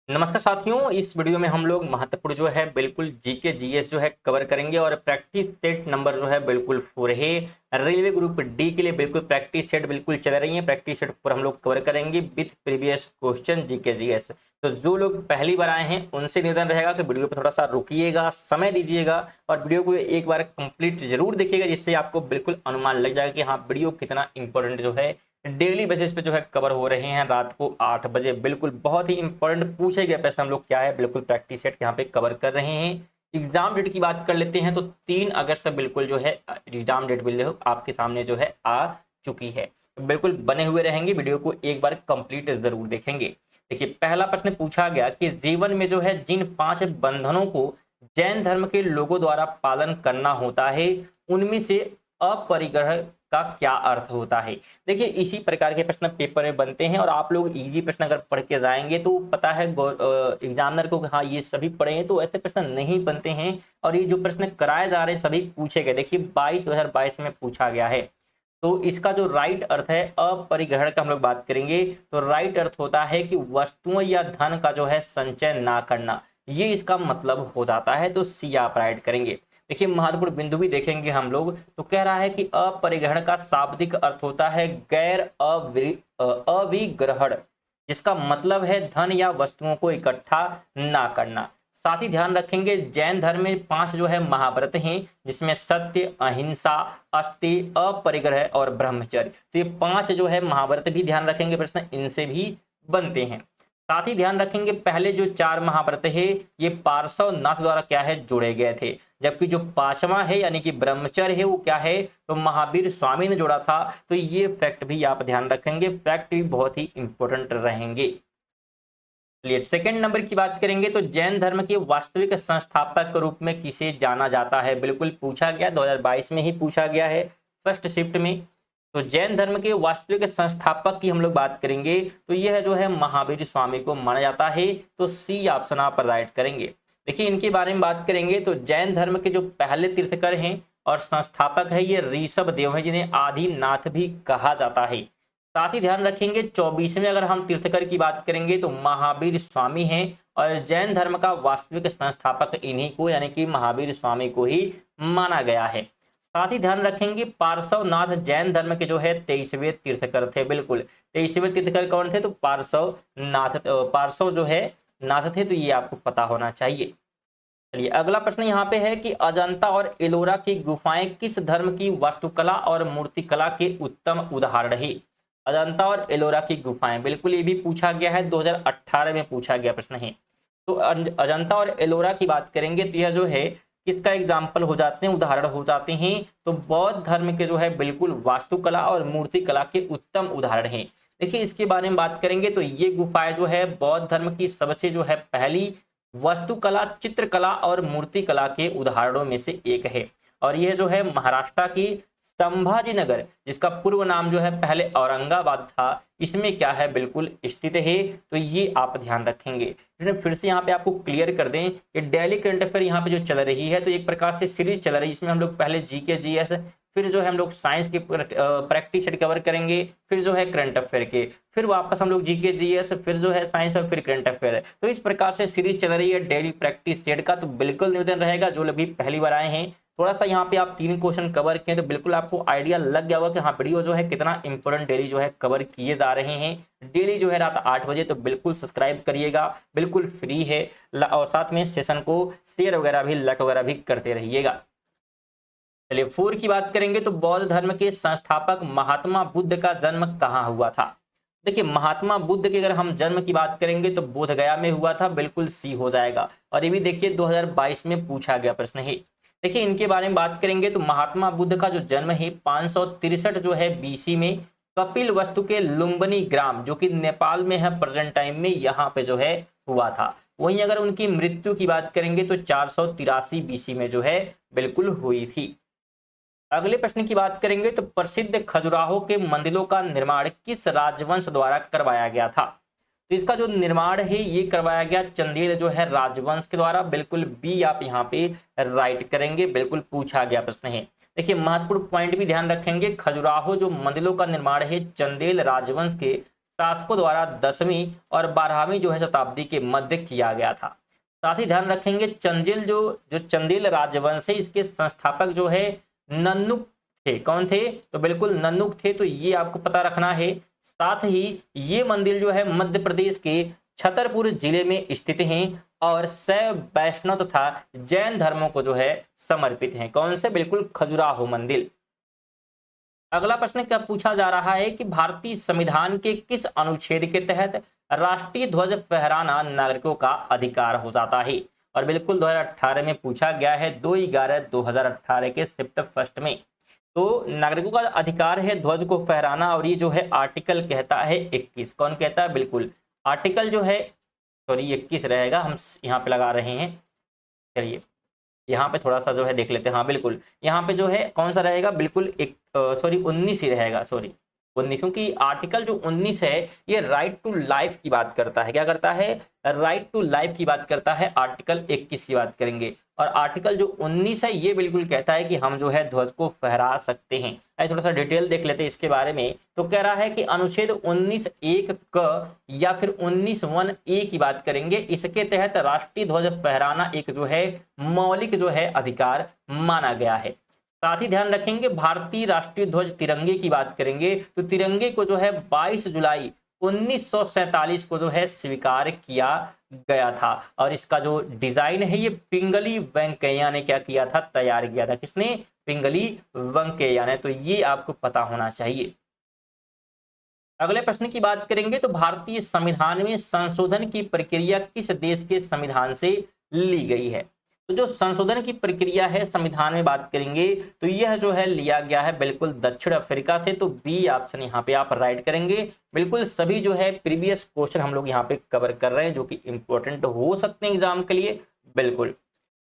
नमस्कार साथियों, इस वीडियो में हम लोग महत्वपूर्ण जो है बिल्कुल जीके जीएस जो है कवर करेंगे और प्रैक्टिस सेट नंबर जो है बिल्कुल 4 है। रेलवे ग्रुप डी के लिए बिल्कुल प्रैक्टिस सेट बिल्कुल चल रही है। प्रैक्टिस सेट पर हम लोग कवर करेंगे with previous question GK GS. तो जो लोग पहली बार आए हैं उनसे निवेदन रहेगा कि वीडियो पर थोड़ा सा रुकिएगा, समय दीजिएगा और वीडियो को एक बार कंप्लीट जरूर देखिएगा, जिससे आपको बिल्कुल अनुमान लग जाएगा कि हाँ वीडियो कितना इंपॉर्टेंट जो है डेली बेसिस पे जो है कवर हो रहे हैं। रात को 8 बजे बिल्कुल बहुत ही इंपॉर्टेंट पूछे गए प्रश्न हम लोग क्या है बिल्कुल प्रैक्टिस सेट यहाँ पे कवर कर रहे हैं। एग्जाम डेट की बात कर लेते हैं तो 3 अगस्त तक बिल्कुल जो है एग्जाम डेट बिल्कुल आपके सामने जो है आ चुकी है। बिल्कुल बने हुए रहेंगे, वीडियो को एक बार कंप्लीट जरूर देखेंगे। देखिए, पहला प्रश्न पूछा गया कि जीवन में जो है जिन 5 बंधनों को जैन धर्म के लोगों द्वारा पालन करना होता है, उनमें से अपरिग्रह का क्या अर्थ होता है। देखिए, इसी प्रकार के प्रश्न पेपर में बनते हैं और आप लोग इजी प्रश्न अगर पढ़ के जाएंगे तो पता है एग्जामिनर को कि हाँ ये सभी पढ़े हैं, तो ऐसे प्रश्न नहीं बनते हैं। और ये जो प्रश्न कराए जा रहे हैं सभी पूछे गए। देखिए 2022 में पूछा गया है, तो इसका जो राइट अर्थ है अपरिग्रहण का हम लोग बात करेंगे तो राइट अर्थ होता है कि वस्तुओं या धन का जो है संचय ना करना, ये इसका मतलब हो जाता है। तो सी आप राइट करेंगे। देखिए, महत्वपूर्ण बिंदु भी देखेंगे हम लोग। तो कह रहा है कि अपरिग्रहण का शाब्दिक अर्थ होता है गैर अविग्रहण, जिसका मतलब है धन या वस्तुओं को इकट्ठा ना करना। साथ ही ध्यान रखेंगे जैन धर्म में 5 जो है महाव्रत हैं, जिसमें सत्य, अहिंसा, अस्ति, अपरिग्रह और ब्रह्मचर्य। तो ये 5 जो है महाव्रत भी ध्यान रखेंगे, प्रश्न इनसे भी बनते हैं। साथ ही ध्यान रखेंगे पहले जो 4 महाव्रत है ये पार्श्वनाथ द्वारा क्या है जोड़े गए थे, जबकि जो 5वां है यानी कि ब्रह्मचर्य है वो क्या है तो महावीर स्वामी ने जोड़ा था। तो ये फैक्ट भी आप ध्यान रखेंगे, फैक्ट भी बहुत ही इंपॉर्टेंट रहेंगे। चलिए सेकंड नंबर की बात करेंगे तो जैन धर्म के वास्तविक संस्थापक के रूप में किसे जाना जाता है। बिल्कुल पूछा गया, 2022 में ही पूछा गया है फर्स्ट शिफ्ट में। तो जैन धर्म के वास्तविक संस्थापक की हम लोग बात करेंगे तो यह जो है महावीर स्वामी को माना जाता है। तो सी ऑप्शन आप राइट करेंगे। देखिए, इनके बारे में बात करेंगे तो जैन धर्म के जो पहले तीर्थकर हैं और संस्थापक है ये ऋषभ देव है, जिन्हें आदिनाथ भी कहा जाता है। साथ ही ध्यान रखेंगे 24वें अगर हम तीर्थकर की बात करेंगे तो महावीर स्वामी हैं और जैन धर्म का वास्तविक संस्थापक इन्हीं को यानी कि महावीर स्वामी को ही माना गया है। साथ ही ध्यान रखेंगे पार्श्वनाथ जैन धर्म के जो है 23वें तीर्थकर थे। बिल्कुल 23वें तीर्थकर कौन थे तो पार्श्वनाथ, पार्श्व जो है नाथ थे। तो ये आपको पता होना चाहिए। चलिए अगला प्रश्न यहाँ पे है कि अजंता और एलोरा की गुफाएं किस धर्म की वास्तुकला और मूर्तिकला के उत्तम उदाहरण है। अजंता और एलोरा की गुफाएं, बिल्कुल ये भी पूछा गया है, 2018 में पूछा गया प्रश्न है। तो अजंता और एलोरा की बात करेंगे तो यह जो है किसका एग्जाम्पल हो जाते हैं, उदाहरण हो जाते हैं तो बौद्ध धर्म के जो है बिल्कुल वास्तुकला और मूर्तिकला के उत्तम उदाहरण हैं। देखिए, इसके बारे में बात करेंगे तो ये गुफाएं जो है बौद्ध धर्म की सबसे जो है पहली वास्तुकला, चित्रकला और मूर्तिकला के उदाहरणों में से एक है। और यह जो है महाराष्ट्र की संभाजीनगर, जिसका पूर्व नाम जो है पहले औरंगाबाद था, इसमें क्या है बिल्कुल स्थित है। तो ये आप ध्यान रखेंगे। फिर से यहाँ पे आपको क्लियर कर दें कि डेली करंट अफेयर यहाँ पे जो चल रही है तो एक प्रकार से सीरीज चल रही है। इसमें हम लोग पहले जीके जीएस, फिर जो है हम लोग साइंस की प्रैक्टिस सेट कवर करेंगे, फिर जो है करंट अफेयर के, फिर वापस हम लोग जीके जीएस, फिर जो है साइंस और फिर करंट अफेयर है। तो इस प्रकार से सीरीज चल रही है डेली प्रैक्टिस सेट का। तो बिल्कुल निवेदन रहेगा जो लोग भी पहली बार आए हैं थोड़ा सा यहाँ पे आप 3 क्वेश्चन कवर किए तो बिल्कुल आपको आइडिया लग गया होगा कि हाँ वीडियो जो है कितना इंपॉर्टेंट डेली जो है कवर किए जा रहे हैं। डेली जो है रात 8 बजे। तो बिल्कुल सब्सक्राइब करिएगा, बिल्कुल फ्री है। और साथ में सेशन को शेयर वगैरह भी, लाइक वगैरह भी करते रहिएगा। चलिए 4 की बात करेंगे तो बौद्ध धर्म के संस्थापक महात्मा बुद्ध का जन्म कहाँ हुआ था। देखिए, महात्मा बुद्ध के अगर हम जन्म की बात करेंगे तो बोध गया में हुआ था। बिल्कुल सी हो जाएगा। और ये भी देखिए 2022 में पूछा गया प्रश्न है। देखिए, इनके बारे में बात करेंगे तो महात्मा बुद्ध का जो जन्म है 563 जो है बीसी में कपिल वस्तु के लुम्बिनी ग्राम, जो कि नेपाल में है प्रेजेंट टाइम में, यहाँ पे जो है हुआ था। वहीं अगर उनकी मृत्यु की बात करेंगे तो 483 बीसी में जो है बिल्कुल हुई थी। अगले प्रश्न की बात करेंगे तो प्रसिद्ध खजुराहो के मंदिरों का निर्माण किस राजवंश द्वारा करवाया गया था। तो इसका जो निर्माण है ये करवाया गया चंदेल जो है राजवंश के द्वारा। बिल्कुल बी आप यहाँ पे राइट करेंगे, बिल्कुल पूछा गया प्रश्न है। देखिए, महत्वपूर्ण पॉइंट भी ध्यान रखेंगे, खजुराहो जो मंदिरों का निर्माण है चंदेल राजवंश के शासकों द्वारा 10वीं और 12वीं जो है शताब्दी के मध्य किया गया था। साथ ही ध्यान रखेंगे चंदेल जो चंदेल राजवंश है, इसके संस्थापक जो है नन्नुक थे। कौन थे? तो बिल्कुल नन्नुक थे, तो ये आपको पता रखना है। साथ ही ये मंदिर जो है मध्य प्रदेश के छतरपुर जिले में स्थित हैं और शैव वैष्णव तथा जैन धर्मों को जो है समर्पित हैं। कौन से? बिल्कुल खजुराहो मंदिर। अगला प्रश्न क्या पूछा जा रहा है कि भारतीय संविधान के किस अनुच्छेद के तहत राष्ट्रीय ध्वज फहराना नागरिकों का अधिकार हो जाता है? और बिल्कुल 2018 में पूछा गया है, 2/11/2018 के शिफ्ट फर्स्ट में। तो नागरिकों का अधिकार है ध्वज को फहराना, और ये जो है आर्टिकल कहता है 21। कौन कहता है? बिल्कुल आर्टिकल जो है, सॉरी 21 रहेगा, हम यहाँ पे लगा रहे हैं। चलिए यहाँ पे थोड़ा सा जो है देख लेते हैं। हाँ बिल्कुल, यहाँ पे जो है कौन सा रहेगा? बिल्कुल 19 ही रहेगा, सॉरी 19, क्योंकि आर्टिकल जो 19 है ये राइट टू लाइफ की बात करता है। क्या करता है? राइट टू लाइफ की बात करता है। आर्टिकल 21 की बात करेंगे, और आर्टिकल जो 19 है ये बिल्कुल कहता है कि हम जो है ध्वज को फहरा सकते हैं। ऐसे थोड़ा सा डिटेल देख लेते हैं इसके बारे में। तो कह रहा है कि अनुच्छेद 19(1) क या फिर 19(1)(a) की बात करेंगे। इसके तहत राष्ट्रीय ध्वज फहराना एक जो है मौलिक जो है अधिकार माना गया है। साथ ही ध्यान रखेंगे भारतीय राष्ट्रीय ध्वज तिरंगे की बात करेंगे, तो तिरंगे को जो है 22 जुलाई 1947 को जो है स्वीकार किया गया था, और इसका जो डिजाइन है ये पिंगली वेंकैया ने क्या किया था? तैयार किया था। किसने? पिंगली वेंकैया ने। तो ये आपको पता होना चाहिए। अगले प्रश्न की बात करेंगे तो भारतीय संविधान में संशोधन की प्रक्रिया किस देश के संविधान से ली गई है? तो जो संशोधन की प्रक्रिया है संविधान में बात करेंगे तो यह जो है लिया गया है बिल्कुल दक्षिण अफ्रीका से। तो बी ऑप्शन यहाँ पे आप राइट करेंगे। बिल्कुल सभी जो है प्रीवियस क्वेश्चन हम लोग यहाँ पे कवर कर रहे हैं जो कि इंपॉर्टेंट हो सकते हैं एग्जाम के लिए। बिल्कुल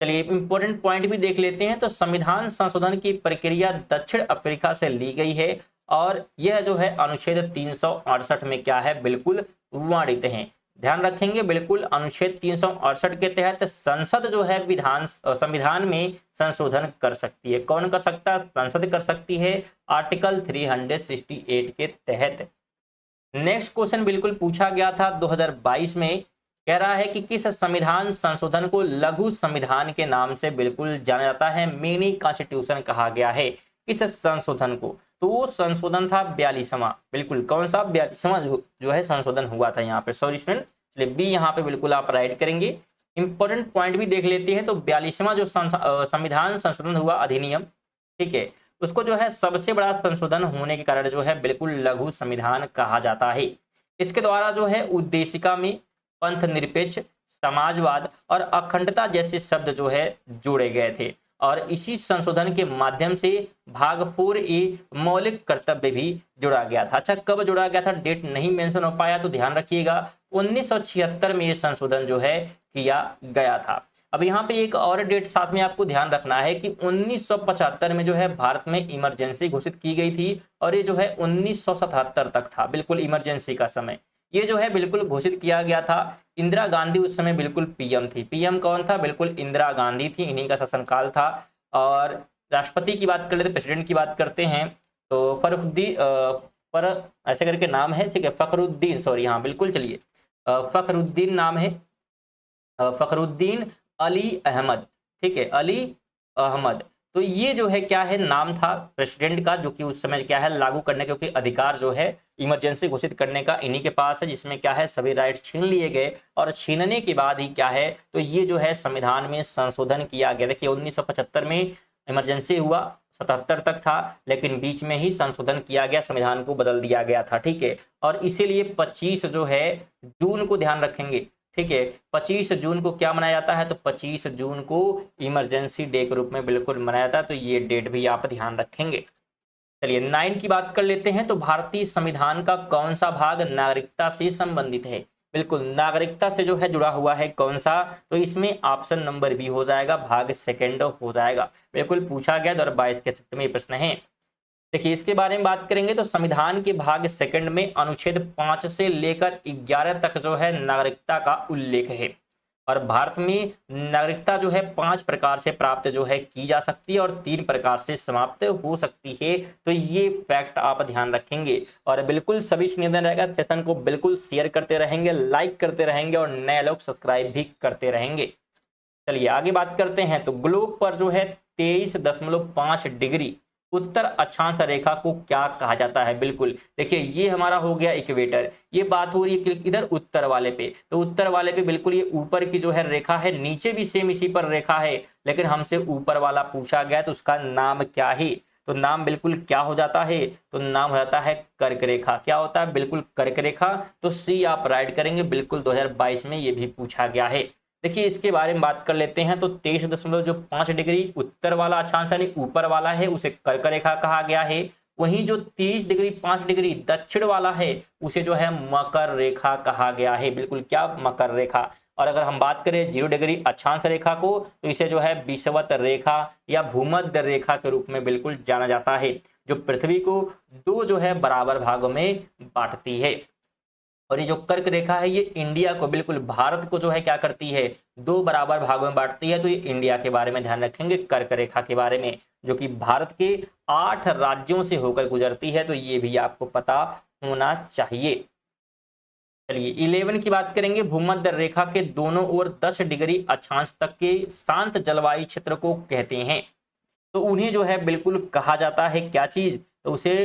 चलिए इंपॉर्टेंट पॉइंट भी देख लेते हैं। तो संविधान संशोधन की प्रक्रिया दक्षिण अफ्रीका से ली गई है, और यह जो है अनुच्छेद 368 में क्या है? बिल्कुल वर्णित है। ध्यान रखेंगे बिल्कुल अनुच्छेद 368 के तहत संसद जो है संविधान में संशोधन कर सकती है। कौन कर सकता है? संसद कर सकती है, आर्टिकल 368 के तहत। नेक्स्ट क्वेश्चन बिल्कुल पूछा गया था 2022 में। कह रहा है कि किस संविधान संशोधन को लघु संविधान के नाम से बिल्कुल जाना जाता है? मिनी कॉन्स्टिट्यूशन कहा गया है इस संशोधन को। तो वो संशोधन था 42वां। बिल्कुल कौन सा? 42वां जो है संशोधन हुआ था यहाँ पे। सॉरी स्टूडेंट, चलिए बी यहाँ पे बिल्कुल आप राइट करेंगे। इंपॉर्टेंट पॉइंट भी देख लेते हैं। तो 42वां जो संविधान संशोधन हुआ अधिनियम, ठीक है, उसको जो है सबसे बड़ा संशोधन होने के कारण जो है बिल्कुल लघु संविधान कहा जाता है। इसके द्वारा जो है उद्देशिका में पंथ निरपेक्ष, समाजवाद और अखंडता जैसे शब्द जो है जोड़े गए थे, और इसी संशोधन के माध्यम से भाग 4A मौलिक कर्तव्य भी जोड़ा गया था। अच्छा कब जोड़ा गया था? डेट नहीं मेंशन हो पाया, तो ध्यान रखिएगा 1976 में ये संशोधन जो है किया गया था। अब यहाँ पे एक और डेट साथ में आपको ध्यान रखना है कि 1975 में जो है भारत में इमरजेंसी घोषित की गई थी, और ये जो है 1977 तक था बिल्कुल इमरजेंसी का समय। ये जो है बिल्कुल घोषित किया गया था। इंदिरा गांधी उस समय बिल्कुल पीएम थी। पीएम कौन था? बिल्कुल इंदिरा गांधी थी, इन्हीं का शासनकाल था। और राष्ट्रपति की बात कर लेते, प्रेसिडेंट की बात करते हैं तो ऐसे करके नाम है, ठीक है, फखरुद्दीन, सॉरी हाँ बिल्कुल, चलिए फखरुद्दीन नाम है, फखरुद्दीन अली अहमद, ठीक है, अली अहमद। तो ये जो है क्या है नाम था प्रेसिडेंट का, जो कि उस समय क्या है लागू करने, क्योंकि अधिकार जो है इमरजेंसी घोषित करने का इन्हीं के पास है, जिसमें क्या है सभी राइट्स छीन लिए गए, और छीनने के बाद ही क्या है तो ये जो है संविधान में संशोधन किया गया। देखिए 1975 में इमरजेंसी हुआ, 77 तक था, लेकिन बीच में ही संशोधन किया गया, संविधान को बदल दिया गया था, ठीक है। और इसीलिए 25 जो है जून को ध्यान रखेंगे, ठीक है, 25 जून को क्या मनाया जाता है? तो 25 जून को इमरजेंसी डे के रूप में बिल्कुल मनाया जाता है। तो ये डेट भी आप ध्यान रखेंगे। चलिए 9 की बात कर लेते हैं। तो भारतीय संविधान का कौन सा भाग नागरिकता से संबंधित है? बिल्कुल नागरिकता से जो है जुड़ा हुआ है, कौन सा? तो इसमें ऑप्शन नंबर बी हो जाएगा, भाग सेकंड हो जाएगा। बिल्कुल पूछा गया 2022 के शिफ्ट में प्रश्न है। देखिए इसके बारे में बात करेंगे तो संविधान के भाग सेकंड में अनुच्छेद 5 से लेकर 11 तक जो है नागरिकता का उल्लेख है। और भारत में नागरिकता जो है 5 प्रकार से प्राप्त जो है की जा सकती है और 3 प्रकार से समाप्त हो सकती है। तो ये फैक्ट आप ध्यान रखेंगे और बिल्कुल सभी से निवेदन रहेगा सेशन को बिल्कुल शेयर करते रहेंगे, लाइक करते रहेंगे और नए लोग सब्सक्राइब भी करते रहेंगे। चलिए आगे बात करते हैं। तो ग्लोब पर जो है 23.5 डिग्री उत्तर अक्षांश रेखा को क्या कहा जाता है? बिल्कुल देखिए ये हमारा हो गया इक्वेटर, ये बात हो रही है इधर उत्तर वाले पे। तो उत्तर वाले पे बिल्कुल ये ऊपर की जो है रेखा है, नीचे भी सेम इसी पर रेखा है, लेकिन हमसे ऊपर वाला पूछा गया तो उसका नाम क्या है? तो नाम बिल्कुल क्या हो जाता है? तो नाम हो जाता है कर्क रेखा। क्या होता है? बिल्कुल कर्क रेखा। तो सी आप राइट करेंगे, बिल्कुल 2022 में ये भी पूछा गया है। देखिए इसके बारे में बात कर लेते हैं। तो 23.5 डिग्री उत्तर वाला अक्षांश यानी ऊपर वाला है उसे कर्क रेखा कहा गया है। वहीं जो 30.5 डिग्री दक्षिण वाला है उसे जो है मकर रेखा कहा गया है। बिल्कुल क्या? मकर रेखा। और अगर हम बात करें 0 डिग्री अक्षांश रेखा को तो इसे जो है विषुवत रेखा या भूमध्य रेखा के रूप में बिल्कुल जाना जाता है, जो पृथ्वी को 2 जो है बराबर भागों में बांटती है। और ये जो कर्क रेखा है ये इंडिया को, बिल्कुल भारत को जो है क्या करती है? 2 बराबर भागों में बांटती है। तो ये इंडिया के बारे में ध्यान रखेंगे, कर्क रेखा के बारे में, जो कि भारत के 8 राज्यों से होकर गुजरती है। तो ये भी आपको पता होना चाहिए। चलिए 11 की बात करेंगे। भूमध्य रेखा के दोनों ओर 10 डिग्री अक्षांश तक के शांत जलवायु क्षेत्र को कहते हैं। तो उन्हें जो है बिल्कुल कहा जाता है क्या चीज? तो उसे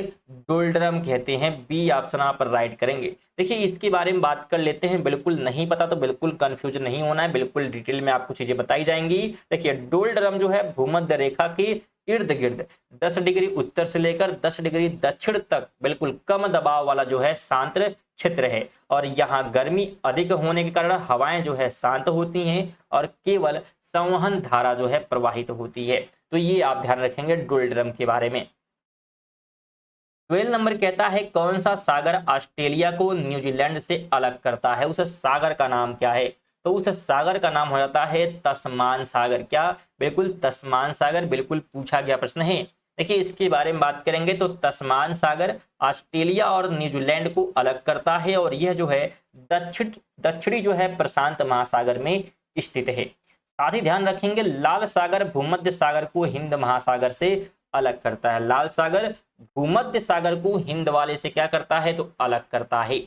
डोल्ड्रम कहते हैं। बी ऑप्शन आप राइट करेंगे। देखिए इसके बारे में बात कर लेते हैं। बिल्कुल नहीं पता तो बिल्कुल कंफ्यूज नहीं होना है, बिल्कुल डिटेल में आपको चीजें बताई जाएंगी। देखिए डोल्ड्रम जो है भूमध्य रेखा के इर्द गिर्द 10 डिग्री उत्तर से लेकर 10 डिग्री दक्षिण तक बिल्कुल कम दबाव वाला जो है शांत क्षेत्र है। और यहाँ गर्मी अधिक होने के कारण हवाएं जो है शांत होती हैं और केवल संवहन धारा जो है प्रवाहित होती है। तो ये आप ध्यान रखेंगे डोल्ड्रम के बारे में। 12 नंबर कहता है कौन सा सागर ऑस्ट्रेलिया को न्यूजीलैंड से अलग करता है? उस सागर का नाम क्या है? तो उस सागर का नाम हो जाता है तस्मान सागर। क्या? बिल्कुल तस्मान सागर, बिल्कुल पूछा गया प्रश्न है। देखिए इसके बारे में बात करेंगे तो तस्मान सागर ऑस्ट्रेलिया और न्यूजीलैंड को अलग करता है और यह जो है दक्षिणी जो है प्रशांत महासागर में स्थित है। साथ ही ध्यान रखेंगे लाल सागर भूमध्य सागर को हिंद महासागर से अलग करता है। लाल सागर भूमध्य सागर को हिंद वाले से क्या करता है? तो अलग करता है।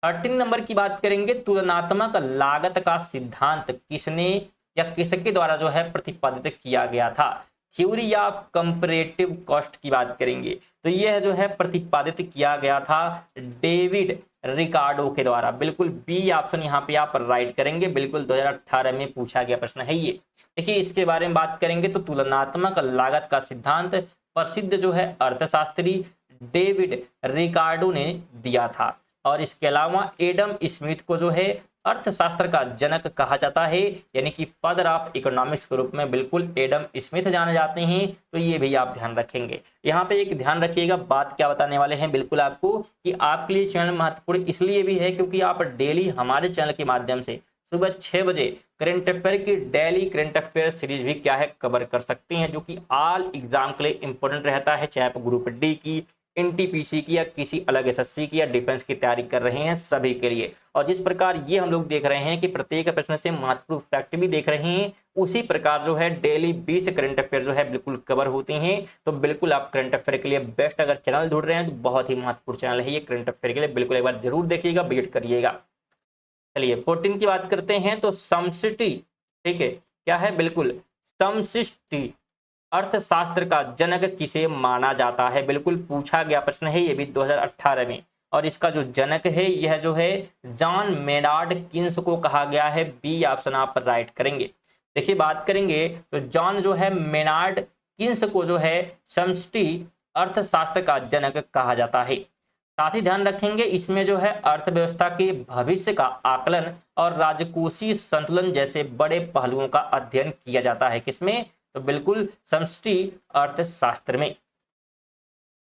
13 नंबर की बात करेंगे। तुलनात्मक लागत का सिद्धांत किसने या किसके द्वारा जो है प्रतिपादित किया गया था? थ्योरी ऑफ कंपैरेटिव कॉस्ट की बात करेंगे तो यह जो है प्रतिपादित किया गया था डेविड रिकार्डो के द्वारा। बिल्कुल बी ऑप्शन यहाँ पे आप राइट करेंगे, बिल्कुल 2018 में पूछा गया प्रश्न है ये। देखिए इसके बारे में बात करेंगे तो तुलनात्मक लागत का सिद्धांत प्रसिद्ध जो है अर्थशास्त्री डेविड रिकार्डो ने दिया था। और इसके अलावा एडम स्मिथ को जो है अर्थशास्त्र का जनक कहा जाता है, यानी कि फादर ऑफ इकोनॉमिक्स के रूप में बिल्कुल एडम स्मिथ जाने जाते हैं। तो ये भी आप ध्यान रखेंगे। यहाँ पे एक ध्यान रखिएगा, बात क्या बताने वाले हैं बिल्कुल आपको, कि आपके लिए चैनल महत्वपूर्ण इसलिए भी है क्योंकि आप डेली हमारे चैनल के माध्यम से सुबह 6 बजे करंट अफेयर की डेली करंट अफेयर सीरीज भी क्या है कवर कर सकते हैं, जो कि ऑल एग्जाम के लिए इंपॉर्टेंट रहता है, चाहे आप ग्रुप डी की, एनटीपीसी की या किसी अलग एसएससी की या डिफेंस की तैयारी कर रहे हैं सभी के लिए। और जिस प्रकार ये हम लोग देख रहे हैं कि प्रत्येक प्रश्न से महत्वपूर्ण फैक्ट भी देख रहे हैं, उसी प्रकार जो है डेली 20 करंट अफेयर जो है बिल्कुल कवर होते हैं। तो बिल्कुल आप करंट अफेयर के लिए बेस्ट अगर चैनल ढूंढ रहे हैं तो बहुत ही महत्वपूर्ण चैनल है ये करंट अफेयर के लिए, बिल्कुल एक बार जरूर देखिएगा, विजिट करिएगा। चलिए 14 की बात करते हैं। तो समष्टि, ठीक है, क्या है? बिल्कुल समष्टि अर्थशास्त्र का जनक किसे माना जाता है? बिल्कुल पूछा गया प्रश्न है ये भी 2018 में। और इसका जो जनक है यह जो है जॉन मेनार्ड किन्स को कहा गया है। बी ऑप्शन आप राइट करेंगे। देखिए बात करेंगे तो जॉन जो है मेनार्ड किन्स को जो है समष्टि अर्थशास्त्र का जनक कहा जाता है। साथ ही ध्यान रखेंगे इसमें जो है अर्थव्यवस्था के भविष्य का आकलन और राजकोषीय संतुलन जैसे बड़े पहलुओं का अध्ययन किया जाता है। किसमें? तो बिल्कुल समष्टि अर्थशास्त्र में।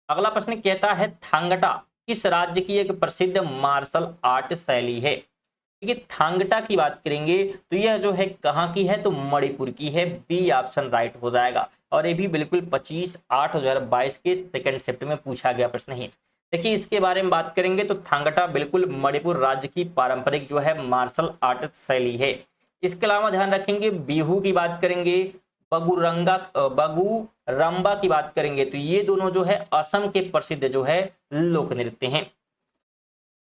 अगला प्रश्न कहता है थांगटा किस राज्य की एक प्रसिद्ध मार्शल आर्ट शैली है? ठीक है, थांगटा की बात करेंगे तो यह जो है कहाँ की है? तो मणिपुर की है। बी ऑप्शन राइट हो जाएगा। और ये भी बिल्कुल 25/8/2022 के सेकंड शिफ्ट में पूछा गया प्रश्न है। देखिए इसके बारे में बात करेंगे तो थांगटा बिल्कुल मणिपुर राज्य की पारंपरिक जो है मार्शल आर्ट शैली है। इसके अलावा ध्यान रखेंगे बिहू की बात करेंगे, बगुरंबा की बात करेंगे तो ये दोनों जो है असम के प्रसिद्ध जो है लोक नृत्य हैं।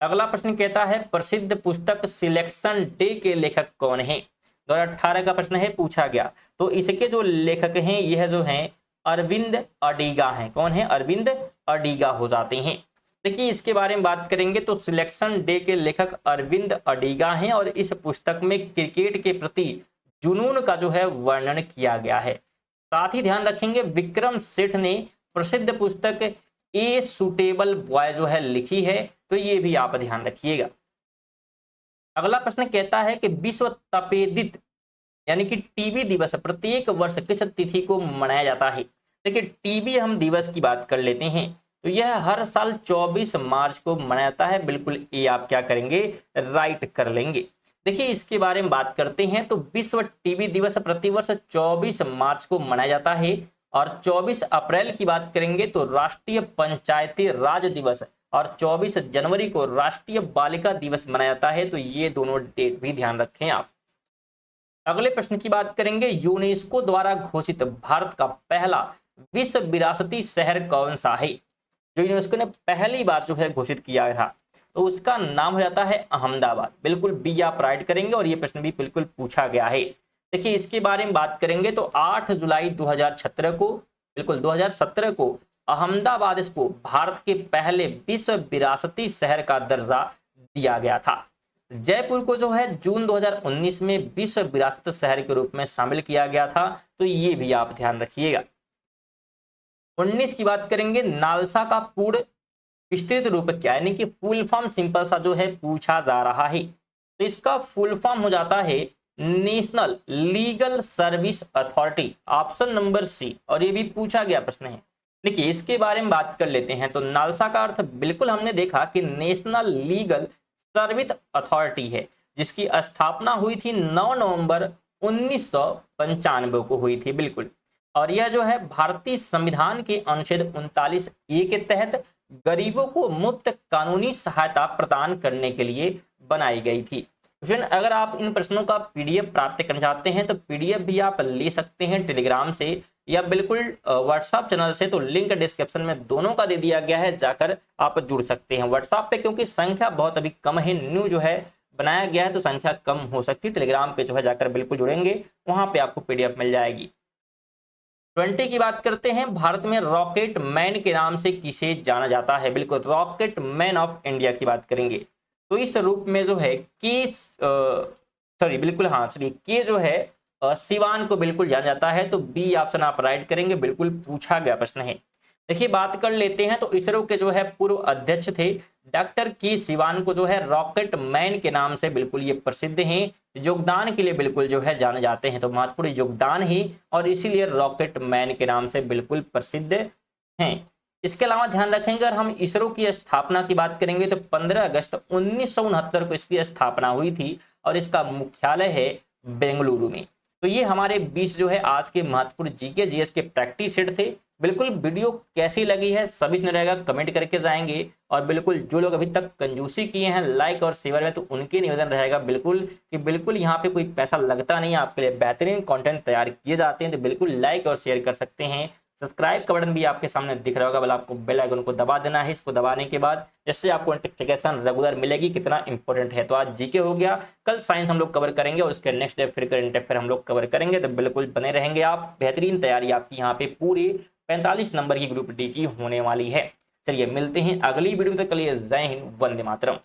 अगला प्रश्न कहता है प्रसिद्ध पुस्तक सिलेक्शन डे के लेखक कौन है। 2018 का प्रश्न है, पूछा गया। तो इसके जो लेखक हैं यह जो हैं अरविंद अडिगा हैं। कौन है? अरविंद अडिगा हो जाते हैं। देखिए इसके बारे में बात करेंगे तो सिलेक्शन डे के लेखक अरविंद अडिगा हैं और इस पुस्तक में क्रिकेट के प्रति जुनून का जो है वर्णन किया गया है। साथ ही ध्यान रखेंगे विक्रम सेठ ने प्रसिद्ध पुस्तक ए सुटेबल बॉय जो है लिखी है, तो ये भी आप ध्यान रखिएगा। अगला प्रश्न कहता है कि विश्व तपेदिक यानी कि टीबी दिवस प्रत्येक वर्ष किस तिथि को मनाया जाता है। देखिए टीबी हम दिवस की बात कर लेते हैं तो यह हर साल 24 मार्च को मनाया जाता है। बिल्कुल ये आप क्या करेंगे, राइट कर लेंगे। देखिए इसके बारे में बात करते हैं तो विश्व टीबी दिवस प्रतिवर्ष 24 मार्च को मनाया जाता है और 24 अप्रैल की बात करेंगे तो राष्ट्रीय पंचायती राज दिवस और 24 जनवरी को राष्ट्रीय बालिका दिवस मनाया जाता है। तो ये दोनों डेट भी ध्यान रखें आप। अगले प्रश्न की बात करेंगे यूनेस्को द्वारा घोषित भारत का पहला विश्व विरासती शहर कौन सा है। जो यूनेस्को ने पहली बार जो है घोषित किया था तो उसका नाम हो जाता है अहमदाबाद। बिल्कुल बी आप राइट करेंगे और ये प्रश्न भी बिल्कुल पूछा गया है। देखिए इसके बारे में बात करेंगे तो 8 जुलाई 2017 को बिल्कुल 2017 को अहमदाबाद इसको भारत के पहले विश्व विरासती शहर का दर्जा दिया गया था। जयपुर को जो है जून 2019 में विश्व विरासत शहर के रूप में शामिल किया गया था। तो ये भी आप ध्यान रखिएगा। 19 की बात करेंगे नालसा का पूर्ण विस्तृत रूप क्या है, यानी कि फुल फॉर्म सिंपल सा जो है पूछा जा रहा है। तो इसका फुल फॉर्म हो जाता है national legal service authority, option number C. और ये भी पूछा गया प्रश्न है। देखिए इसके बारे में बात कर लेते हैं तो नालसा का अर्थ बिल्कुल हमने देखा कि नेशनल लीगल सर्विस अथॉरिटी है, जिसकी स्थापना हुई थी 9 नवंबर 1995 को हुई थी। बिल्कुल, और यह जो है भारतीय संविधान के अनुच्छेद 39A के तहत गरीबों को मुफ्त कानूनी सहायता प्रदान करने के लिए बनाई गई थी। फ्रेंड अगर आप इन प्रश्नों का PDF प्राप्त करना चाहते हैं तो PDF भी आप ले सकते हैं टेलीग्राम से या बिल्कुल व्हाट्सएप चैनल से। तो लिंक डिस्क्रिप्शन में दोनों का दे दिया गया है, जाकर आप जुड़ सकते हैं व्हाट्सएप पे, क्योंकि संख्या बहुत अभी कम है, न्यू जो है बनाया गया है तो संख्या कम हो सकती है। टेलीग्राम पे जो है जाकर बिल्कुल जुड़ेंगे, वहां पे आपको PDF मिल जाएगी। 20 की बात करते हैं भारत में रॉकेट मैन के नाम से किसे जाना जाता है। बिल्कुल रॉकेट मैन ऑफ इंडिया की बात करेंगे तो इस रूप में जो है के जो है सिवान को बिल्कुल जाना जाता है। तो बी ऑप्शन आप राइट करेंगे, बिल्कुल पूछा गया प्रश्न है। देखिए बात कर लेते हैं तो इसरो के जो है पूर्व अध्यक्ष थे डॉक्टर के सिवान को जो है रॉकेट मैन के नाम से बिल्कुल ये प्रसिद्ध हैं, योगदान के लिए बिल्कुल जो है जाने जाते हैं। तो महत्वपूर्ण योगदान ही और इसीलिए रॉकेट मैन के नाम से बिल्कुल प्रसिद्ध हैं। इसके अलावा ध्यान रखेंगे अगर हम इसरो की स्थापना की बात करेंगे तो 15 अगस्त 1969 को इसकी स्थापना हुई थी और इसका मुख्यालय है बेंगलुरु में। तो ये हमारे 20 जो है आज के महत्वपूर्ण जीके जीएस के प्रैक्टिस सेट थे। बिल्कुल वीडियो कैसी लगी है सभी से रहेगा कमेंट करके जाएंगे और बिल्कुल जो लोग अभी तक कंजूसी किए हैं लाइक और शेयर में तो उनके निवेदन रहेगा बिल्कुल कि बिल्कुल यहाँ पे कोई पैसा लगता नहीं है, आपके लिए बेहतरीन कंटेंट तैयार किए जाते हैं। तो बिल्कुल लाइक और शेयर कर सकते हैं। सब्सक्राइब का बटन भी आपके सामने दिख रहा होगा, बस आपको बेल आइकन को दबा देना है। इसको दबाने के बाद जिससे आपको नोटिफिकेशन रेगुलर मिलेगी कितना इंपॉर्टेंट है। तो आज जीके हो गया, कल साइंस हम लोग कवर करेंगे और उसके नेक्स्ट डे फिर करंट अफेयर हम लोग कवर करेंगे। तो बिल्कुल बने रहेंगे आप, बेहतरीन तैयारी आपकी यहाँ पे पूरी 45 नंबर की ग्रुप डी की होने वाली है। चलिए मिलते हैं अगली वीडियो में, तक के लिए जय हिंद, वंदे मातरम।